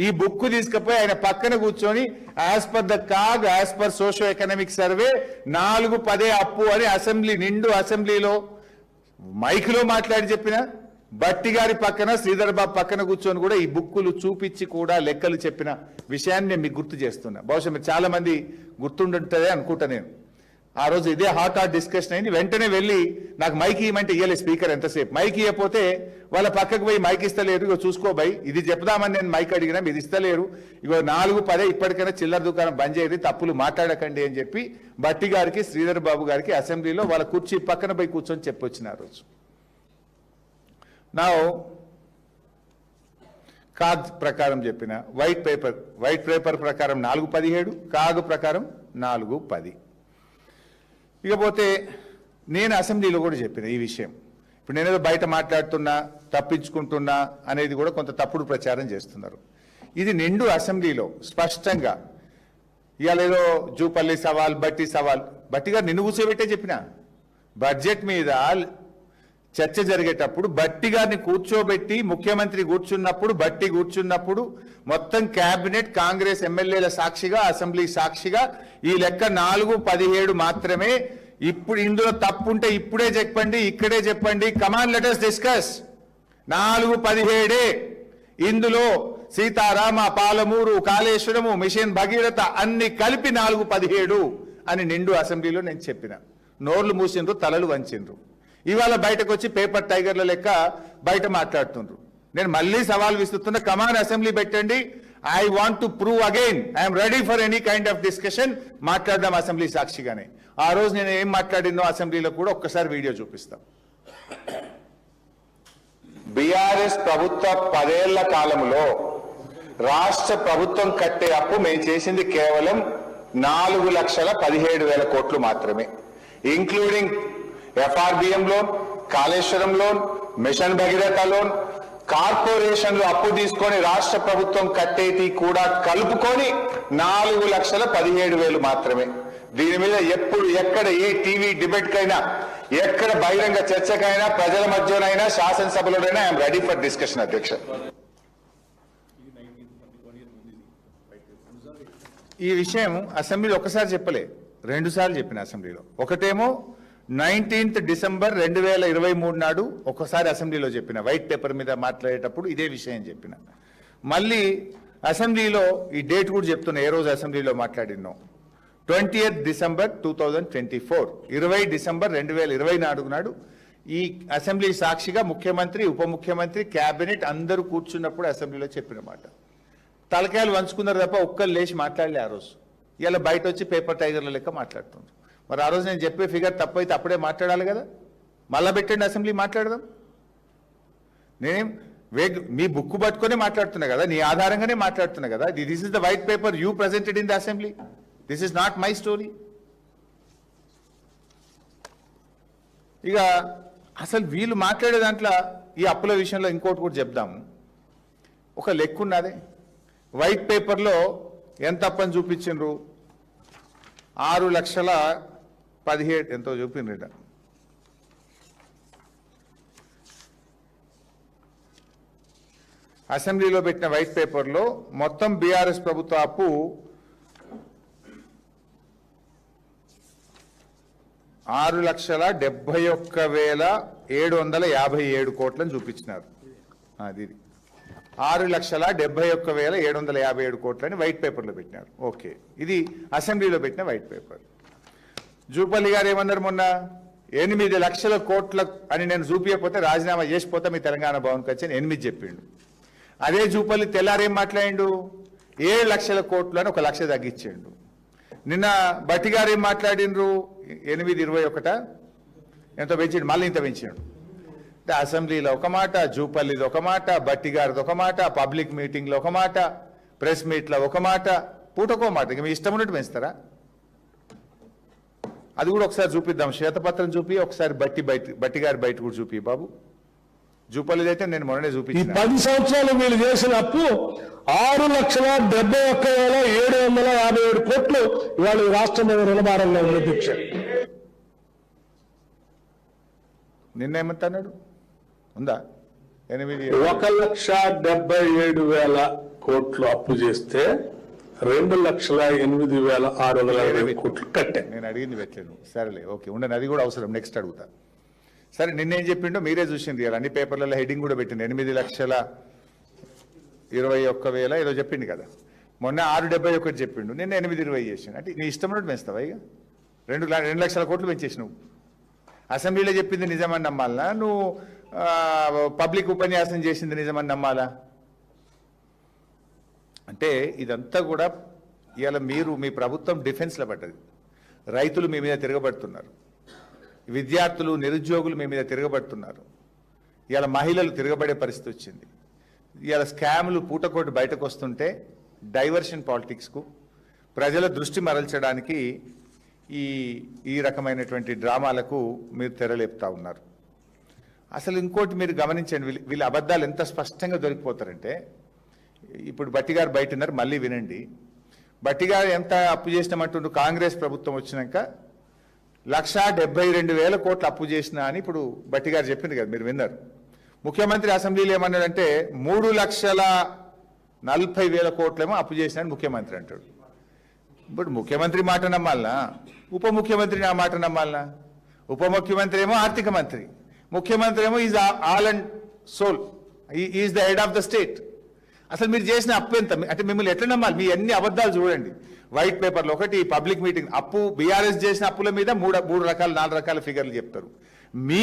ఈ బుక్ తీసుకుపోయి ఆయన పక్కన కూర్చొని as per the CAG, as per socio economic survey 4-10 అప్పు అని అసెంబ్లీ నిండు అసెంబ్లీలో మైక్లో మాట్లాడి చెప్పిన బట్టి గారి పక్కన శ్రీధర్ బాబు పక్కన కూర్చొని కూడా ఈ బుక్కులు చూపించి కూడా లెక్కలు చెప్పిన విషయాన్ని నేను మీకు గుర్తు చేస్తున్నా. బహుశా మీరు చాలా మంది గుర్తుంటుంటుందే అనుకుంటా. నేను ఆ రోజు ఇదే హాట్ డిస్కషన్ అయింది. వెంటనే వెళ్ళి నాకు మైక్ ఇవ్వమంటే ఇవ్వలేదు స్పీకర్. ఎంతసేపు మైక్ ఇవ్వకపోతే వాళ్ళ పక్కకు పోయి మైక్ ఇస్తలేరు. ఇగో చూసుకోబోయి ఇది చెప్దామని నేను మైక్ అడిగినా మీరు ఇస్తలేరు. ఇగో 4-10 ఇప్పటికైనా చిల్లర దుకాణం బంద్ చేయదు, తప్పులు మాట్లాడకండి అని చెప్పి బట్టి గారికి శ్రీధర్ బాబు గారికి అసెంబ్లీలో వాళ్ళ కుర్చీ పక్కన పోయి కూర్చొని చెప్పొచ్చిన ఆ రోజు. నా కాగ్ ప్రకారం చెప్పిన వైట్ పేపర్ ప్రకారం 4-17, కాగ్ ప్రకారం 4-10. ఇకపోతే నేను అసెంబ్లీలో కూడా చెప్పిన ఈ విషయం. ఇప్పుడు నేనేదో బయట మాట్లాడుతున్నా, తప్పించుకుంటున్నా అనేది కూడా కొంత తప్పుడు ప్రచారం చేస్తున్నారు. ఇది నిండు అసెంబ్లీలో స్పష్టంగా ఇవాళ ఏదో జూపల్లి సవాల్, బట్టి సవాల్. బట్టి గారు నిన్ను కూర్చోబెట్టే చెప్పిన బడ్జెట్ మీద చర్చ జరిగేటప్పుడు బట్టి గారిని కూర్చోబెట్టి ముఖ్యమంత్రి కూర్చున్నప్పుడు, బట్టి కూర్చున్నప్పుడు మొత్తం కేబినెట్, కాంగ్రెస్ ఎమ్మెల్యేల సాక్షిగా, అసెంబ్లీ సాక్షిగా ఈ లెక్క 4-17 మాత్రమే. ఇప్పుడు ఇందులో తప్పు ఉంటే ఇప్పుడే చెప్పండి, ఇక్కడే చెప్పండి. Come on let us discuss. 4-17 ఇందులో సీతారామ, పాలమూరు, కాళేశ్వరము, మిషన్ భగీరథ అన్ని కలిపి 4-17 అని నిండు అసెంబ్లీలో నేను చెప్పిన. నోర్లు మూసిండ్రు, తలలు వంచిండ్రు. ఇవాళ బయటకు వచ్చి పేపర్ టైగర్ల లెక్క బయట మాట్లాడుతుండ్రు. నేను మళ్ళీ సవాల్ విస్తున్నా, కమాన్ అసెంబ్లీ పెట్టండి. I want to prove again I'm ready for any kind of discussion. మాట్లాడదాం అసెంబ్లీ సాక్షిగానే. ఆ రోజు నేను ఏం మాట్లాడిందో అసెంబ్లీలో కూడా ఒక్కసారి వీడియో చూపిస్తాం. బీఆర్ఎస్ ప్రభుత్వ 10 ఏళ్ల కాలంలో రాష్ట్ర ప్రభుత్వం కట్టే అప్పు మేము చేసింది కేవలం 4,17,000 కోట్లు మాత్రమే, including FRBM loan, Kaleshwaram loan, mission Bhagiratha loan, కార్పొరేషన్లు అప్పు తీసుకొని రాష్ట్ర ప్రభుత్వం కట్టేటి కూడా కలుపుకొని 4,17,000 మాత్రమే. దీని మీద ఎప్పుడు ఎక్కడ ఏ టీవీ డిబేట్ కైనా, ఎక్కడ బహిరంగ చర్చకైనా, ప్రజల మధ్యనైనా, శాసనసభలోనైనా ఐఎమ్ రెడీ ఫర్ డిస్కషన్. అధ్యక్ష, ఈ విషయం అసెంబ్లీలో ఒకసారి చెప్పలే, 2 సార్లు చెప్పిన అసెంబ్లీలో. ఒకటేమో 19th డిసెంబర్ 2023 నాడు ఒకసారి అసెంబ్లీలో చెప్పిన, వైట్ పేపర్ మీద మాట్లాడేటప్పుడు ఇదే విషయం చెప్పిన. మళ్ళీ అసెంబ్లీలో ఈ డేట్ కూడా చెప్తున్నా, ఏ రోజు అసెంబ్లీలో మాట్లాడినో. 20th డిసెంబర్ 2024, 20 డిసెంబర్ 2024 నాడు ఈ అసెంబ్లీ సాక్షిగా ముఖ్యమంత్రి, ఉప ముఖ్యమంత్రి, కేబినెట్ అందరూ కూర్చున్నప్పుడు అసెంబ్లీలో చెప్పిన మాట. తలకాయలు వంచుకున్నారు తప్ప ఒక్కరు లేచి మాట్లాడలే ఆ రోజు. ఇలా బయట వచ్చి పేపర్ టైగర్ల లెక్క మాట్లాడుతున్నారు. మరి ఆ రోజు నేను చెప్పే ఫిగర్ తప్పైతే అప్పుడే మాట్లాడాలి కదా. మళ్ళా పెట్టండి అసెంబ్లీ, మాట్లాడదాం. నేనేం మీ బుక్ పట్టుకొని మాట్లాడుతున్నా కదా, నీ ఆధారంగానే మాట్లాడుతున్నా కదా. This is the white paper you presented in the assembly. This is not my story. ఇక అసలు వీళ్ళు మాట్లాడే దాంట్లో ఈ అప్పుల విషయంలో ఇంకోటి కూడా చెప్దాము. ఒక లెక్క ఉన్నది వైట్ పేపర్లో. ఎంత అప్పని చూపించిండ్రు? 6,17,000 ఎంతో చూపిండ్రు. అసెంబ్లీలో పెట్టిన వైట్ పేపర్లో మొత్తం బీఆర్ఎస్ ప్రభుత్వ అప్పు 6,71,757 కోట్లను చూపించినారు. అది 6,71,757 కోట్లని వైట్ పేపర్లో పెట్టినారు. ఓకే, ఇది అసెంబ్లీలో పెట్టిన వైట్ పేపర్. జూపల్లి గారు ఏమన్నారు మొన్న? 8 లక్షల కోట్ల అని నేను చూపించకపోతే రాజీనామా చేసిపోతా మీ తెలంగాణ భవన్కి వచ్చి 8 చెప్పిండు. అదే జూపల్లి తెల్లారేం మాట్లాడిండు? 7 లక్షల కోట్లు అని 1 లక్ష తగ్గించిండు. నిన్న బట్టి గారు ఏం మాట్లాడిండ్రు? 821 ఎంతో పెంచిండు, మళ్ళీ ఇంత పెంచాడు. అసెంబ్లీలో ఒక మాట, జూపల్లిది ఒక మాట, బట్టి గారిది ఒక మాట, పబ్లిక్ మీటింగ్లో ఒక మాట, ప్రెస్ మీట్లో ఒక మాట, పూటకో మాట. ఇక మీ ఇష్టం ఉన్నట్టు పెంచుతారా? అది కూడా ఒకసారి చూపిద్దాం. శ్వేతపత్రం చూపి ఒకసారి బట్టి గారి బయట కూడా చూపి బాబు. జూపల్లిది అయితే నేను మొన్ననే చూపించాను. 10 సంవత్సరాలు వీళ్ళు చేసిన అప్పు 6,71,757 కోట్లు ఇవాళ రాష్ట్రం రుణభారంలో ఉంది. దీక్ష నిన్నేమంటున్నాడు? ఉందా? 1,77,000 కోట్లు అప్పు చేస్తే 2,08,620 కోట్లు కట్టే. నేను అడిగింది పెట్టలేను. సరేలే, ఓకే, ఉండను, అది కూడా అవసరం, నెక్స్ట్ అడుగుతా. సరే, నిన్నేం చెప్పిండో మీరే చూసింది కదా, అన్ని పేపర్లలో హెడ్డింగ్ కూడా పెట్టింది, 8,21,000 ఏదో చెప్పిండు కదా. మొన్న 671 చెప్పిండు, నిన్న 820 చేసిండు. అంటే నీ ఇష్టం ఉన్నట్టు పెంచుతావా? ఇక 2 లక్షల కోట్లు పెంచేసినావు. అసెంబ్లీలో చెప్పింది నిజమని నమ్మాలా, నువ్వు పబ్లిక్ ఉపన్యాసం చేసింది నిజమని నమ్మాలా? అంటే ఇదంతా కూడా ఇవాళ మీ ప్రభుత్వం డిఫెన్స్లో పడ్డది. రైతులు మీ మీద తిరగబడుతున్నారు, విద్యార్థులు నిరుద్యోగులు మీ మీద తిరగబడుతున్నారు, ఇవాళ మహిళలు తిరగబడే పరిస్థితి వచ్చింది. ఇవాళ స్కాములు పూటకోటి బయటకు వస్తుంటే డైవర్షన్ పాలిటిక్స్కు ప్రజల దృష్టి మరల్చడానికి ఈ రకమైనటువంటి డ్రామాలకు మీరు తెరలేపుతా ఉన్నారు. అసలు ఇంకోటి మీరు గమనించండి, వీళ్ళ అబద్ధాలు ఎంత స్పష్టంగా దొరికిపోతారంటే, ఇప్పుడు బట్టి గారు బయట ఉన్నారు, మళ్ళీ వినండి. బట్టి గారు ఎంత అప్పు చేసినామంటుండ్రు, కాంగ్రెస్ ప్రభుత్వం వచ్చినాక 1,72,000 కోట్లు అప్పు చేసినా అని ఇప్పుడు బట్టి గారు చెప్పింది కదా, మీరు విన్నారు. ముఖ్యమంత్రి అసెంబ్లీలో ఏమన్నాడంటే 3,40,000 కోట్లేమో అప్పు చేసినాని ముఖ్యమంత్రి అంటాడు. ఇప్పుడు ముఖ్యమంత్రి మాట నమ్మాలనా, ఉప ముఖ్యమంత్రి నా మాట నమ్మాలనా? ఉప ముఖ్యమంత్రి ఏమో ఆర్థిక మంత్రి, ముఖ్యమంత్రి ఏమో is all and sole, is the head of the state. అసలు మీరు చేసిన అప్పు ఎంత? అంటే మిమ్మల్ని ఎట్లా నమ్మాలి? మీ అన్ని అబద్ధాలు చూడండి. వైట్ పేపర్లో ఒకటి, పబ్లిక్ మీటింగ్, అప్పు బీఆర్ఎస్ చేసిన అప్పుల మీద 3 రకాల 4 రకాల ఫిగర్లు చెప్తారు. మీ